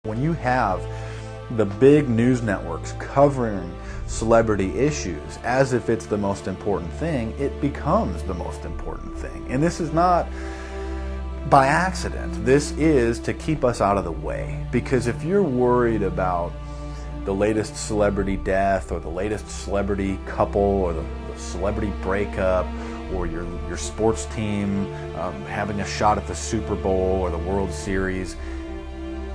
When you have the big news networks covering celebrity issues as if it's the most important thing, it becomes the most important thing. And this is not by accident. This is to keep us out of the way. Because if you're worried about the latest celebrity death or the latest celebrity couple or the celebrity breakup or your sports team having a shot at the Super Bowl or the World Series,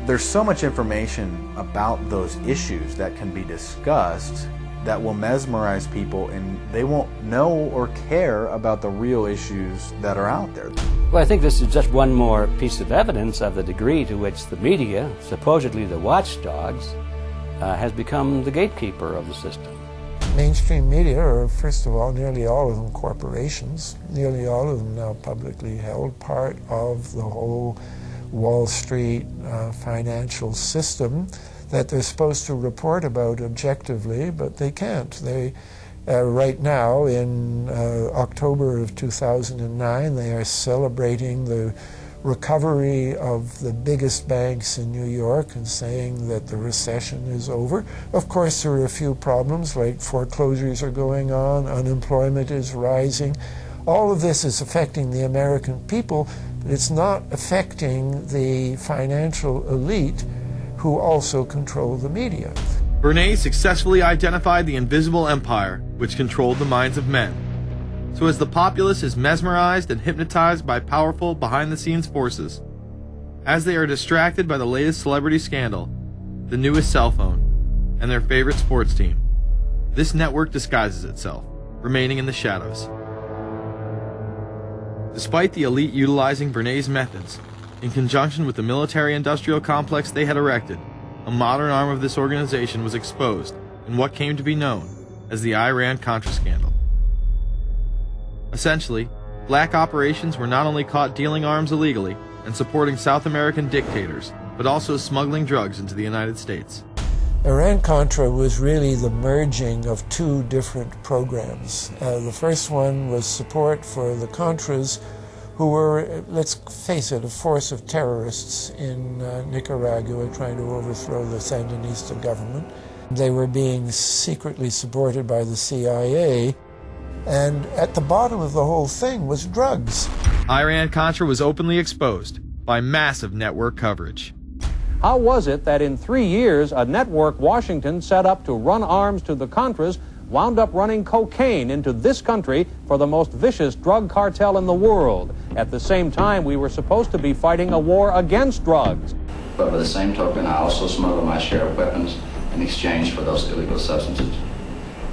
there's so much information about those issues that can be discussed that will mesmerize people, and they won't know or care about the real issues that are out there. Well, I think this is just one more piece of evidence of the degree to which the media, supposedly the watchdogs, has become the gatekeeper of the system. Mainstream media are, first of all, nearly all of them corporations, nearly all of them now publicly held, part of the whole Wall Street financial system that they're supposed to report about objectively, but they can't. They, right now, in October of 2009, they are celebrating the recovery of the biggest banks in New York and saying that the recession is over. Of course, there are a few problems, like foreclosures are going on, unemployment is rising. All of this is affecting the American people, but it's not affecting the financial elite who also control the media. Bernays successfully identified the invisible empire which controlled the minds of men. So as the populace is mesmerized and hypnotized by powerful behind-the-scenes forces, as they are distracted by the latest celebrity scandal, the newest cell phone, and their favorite sports team, this network disguises itself, remaining in the shadows. Despite the elite utilizing Bernays' methods, in conjunction with the military-industrial complex they had erected, a modern arm of this organization was exposed in what came to be known as the Iran-Contra scandal. Essentially, black operations were not only caught dealing arms illegally and supporting South American dictators, but also smuggling drugs into the United States. Iran-Contra was really the merging of two different programs. The first one was support for the Contras, who were, let's face it, a force of terrorists in Nicaragua trying to overthrow the Sandinista government. They were being secretly supported by the CIA, and at the bottom of the whole thing was drugs. Iran-Contra was openly exposed by massive network coverage. How was it that in 3 years, a network Washington set up to run arms to the Contras wound up running cocaine into this country for the most vicious drug cartel in the world? At the same time, we were supposed to be fighting a war against drugs. But by the same token, I also smuggled my share of weapons in exchange for those illegal substances,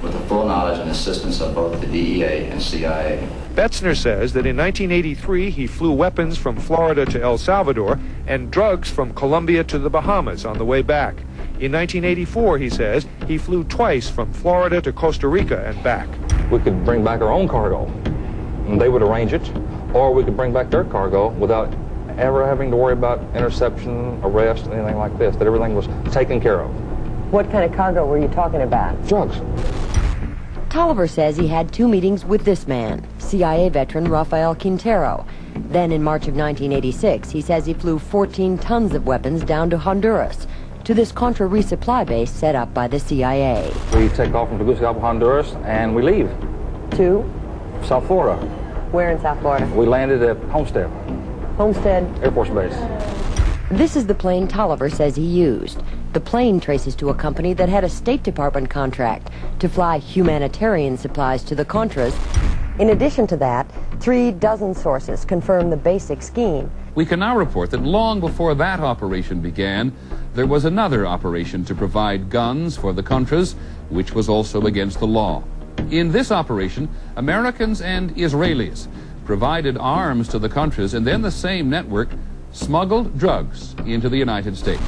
with the full knowledge and assistance of both the DEA and CIA. Betzner says that in 1983 he flew weapons from Florida to El Salvador and drugs from Colombia to the Bahamas on the way back. In 1984, he says, he flew twice from Florida to Costa Rica and back. We could bring back our own cargo, and they would arrange it, or we could bring back their cargo without ever having to worry about interception, arrest, anything like this, that everything was taken care of. What kind of cargo were you talking about? Drugs. Tolliver says he had 2 meetings with this man, CIA veteran Rafael Quintero. Then in March of 1986, he says he flew 14 tons of weapons down to Honduras, to this Contra resupply base set up by the CIA. We take off from Tegucigalpa, Honduras, and we leave. To? South Florida. Where in South Florida? We landed at Homestead. Homestead? Air Force Base. This is the plane Tolliver says he used. The plane traces to a company that had a State Department contract to fly humanitarian supplies to the Contras. In addition to that, 3 dozen sources confirm the basic scheme. We can now report that long before that operation began, there was another operation to provide guns for the Contras, which was also against the law. In this operation, Americans and Israelis provided arms to the Contras, and then the same network smuggled drugs into the United States.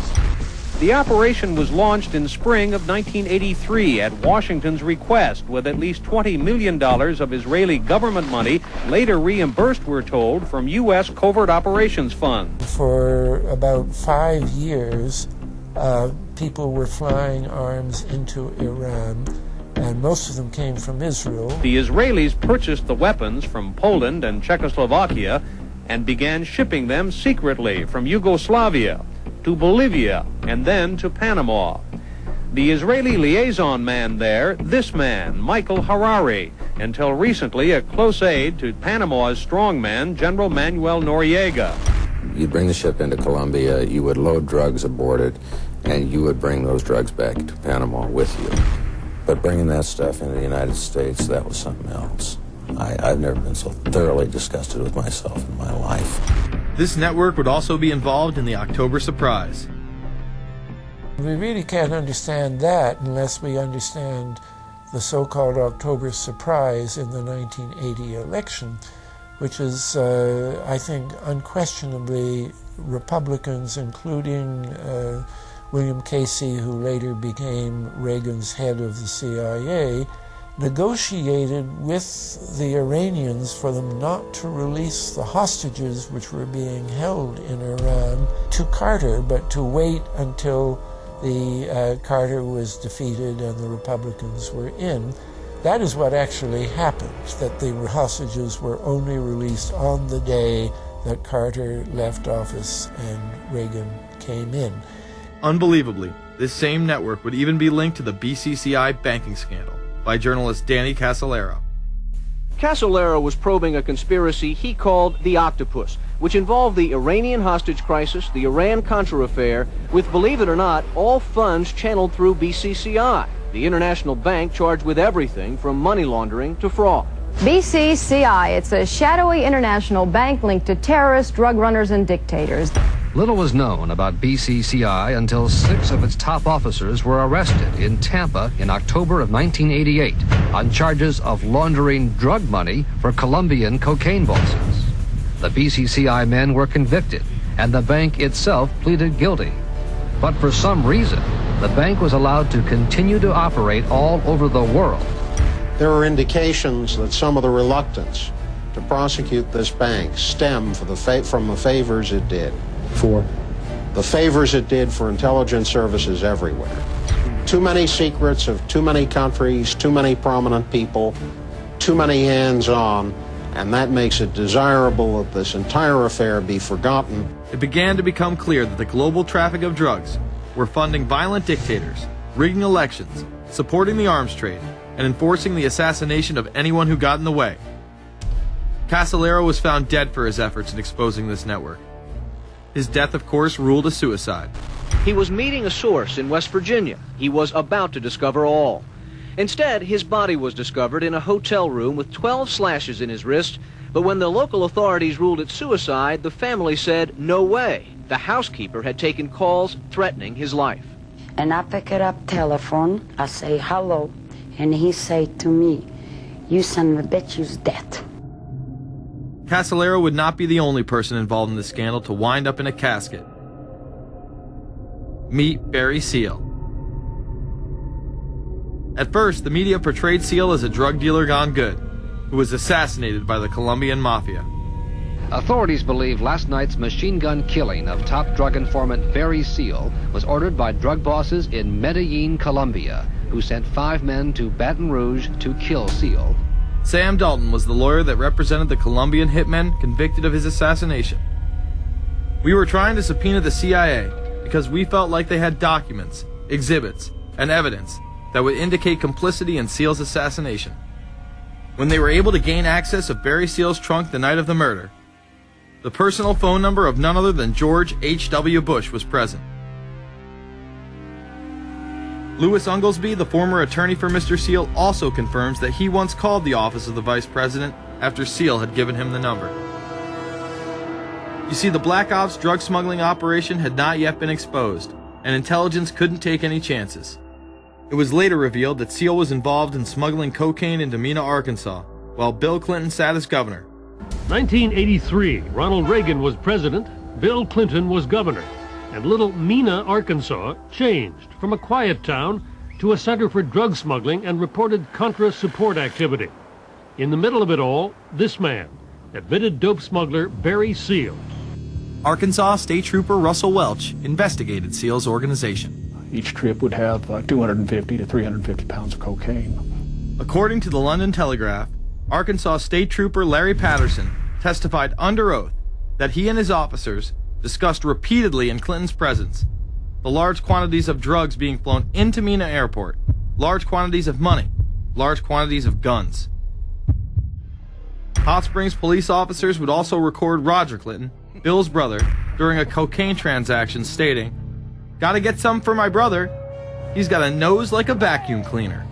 The operation was launched in spring of 1983 at Washington's request, with at least $20 million of Israeli government money later reimbursed, we're told, from U.S. Covert Operations Fund. For about 5 years, people were flying arms into Iran, and most of them came from Israel. The Israelis purchased the weapons from Poland and Czechoslovakia and began shipping them secretly from Yugoslavia. to Bolivia, and then to Panama. The Israeli liaison man there, this man, Michael Harari, until recently a close aide to Panama's strongman, General Manuel Noriega. You'd bring the ship into Colombia, you would load drugs aboard it, and you would bring those drugs back to Panama with you. But bringing that stuff into the United States, that was something else. I've never been so thoroughly disgusted with myself in my life. This network would also be involved in the October surprise. We really can't understand that unless we understand the so-called October surprise in the 1980 election, which is, I think, unquestionably Republicans, including William Casey, who later became Reagan's head of the CIA, negotiated with the Iranians for them not to release the hostages which were being held in Iran to Carter, but to wait until the Carter was defeated and the Republicans were in. That is what actually happened, that the hostages were only released on the day that Carter left office and Reagan came in. Unbelievably, this same network would even be linked to the BCCI banking scandal by journalist Danny Casolaro. Casolaro was probing a conspiracy he called the Octopus, which involved the Iranian hostage crisis, the Iran-Contra affair, with, believe it or not, all funds channeled through BCCI, the international bank charged with everything from money laundering to fraud. BCCI, it's a shadowy international bank linked to terrorists, drug runners, and dictators. Little was known about BCCI until 6 of its top officers were arrested in Tampa in October of 1988 on charges of laundering drug money for Colombian cocaine bosses. The BCCI men were convicted, and the bank itself pleaded guilty. But for some reason, the bank was allowed to continue to operate all over the world. There are indications that some of the reluctance to prosecute this bank stem from the favors it did. For the favors it did for intelligence services everywhere. Too many secrets of too many countries, too many prominent people, too many hands-on, and that makes it desirable that this entire affair be forgotten. It began to become clear that the global traffic of drugs were funding violent dictators, rigging elections, supporting the arms trade, and enforcing the assassination of anyone who got in the way. Casolaro was found dead for his efforts in exposing this network. His death, of course, ruled a suicide. He was meeting a source in West Virginia. He was about to discover all. Instead, his body was discovered in a hotel room with 12 slashes in his wrist, but when the local authorities ruled it suicide, the family said, no way. The housekeeper had taken calls threatening his life. And I pick it up telephone, I say hello, and he say to me, you son of a bitch, you's dead. Casolaro would not be the only person involved in the scandal to wind up in a casket. Meet Barry Seal. At first, the media portrayed Seal as a drug dealer gone good, who was assassinated by the Colombian mafia. Authorities believe last night's machine gun killing of top drug informant Barry Seal was ordered by drug bosses in Medellin, Colombia, who sent 5 men to Baton Rouge to kill Seal. Sam Dalton was the lawyer that represented the Colombian hitmen convicted of his assassination. We were trying to subpoena the CIA because we felt like they had documents, exhibits, and evidence that would indicate complicity in Seal's assassination. When they were able to gain access of Barry Seal's trunk the night of the murder, the personal phone number of none other than George H.W. Bush was present. Louis Unglesby, the former attorney for Mr. Seal, also confirms that he once called the office of the vice president after Seal had given him the number. You see, the Black Ops drug smuggling operation had not yet been exposed, and intelligence couldn't take any chances. It was later revealed that Seal was involved in smuggling cocaine into Mena, Arkansas, while Bill Clinton sat as governor. 1983, Ronald Reagan was president, Bill Clinton was governor. And little Mena, Arkansas, changed from a quiet town to a center for drug smuggling and reported Contra support activity. In the middle of it all, this man, admitted dope smuggler Barry Seal. Arkansas State Trooper Russell Welch investigated Seal's organization. Each trip would have 250 to 350 pounds of cocaine. According to the London Telegraph, Arkansas State Trooper Larry Patterson testified under oath that he and his officers discussed repeatedly in Clinton's presence. The large quantities of drugs being flown into Mina Airport, large quantities of money, large quantities of guns. Hot Springs police officers would also record Roger Clinton, Bill's brother, during a cocaine transaction stating, "Gotta get some for my brother. He's got a nose like a vacuum cleaner."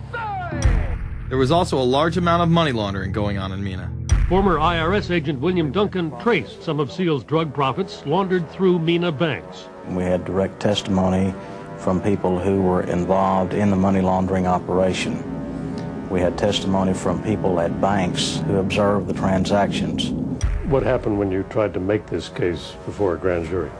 There was also a large amount of money laundering going on in Mina. Former IRS agent William Duncan traced some of Seal's drug profits laundered through Mina banks. We had direct testimony from people who were involved in the money laundering operation. We had testimony from people at banks who observed the transactions. What happened when you tried to make this case before a grand jury?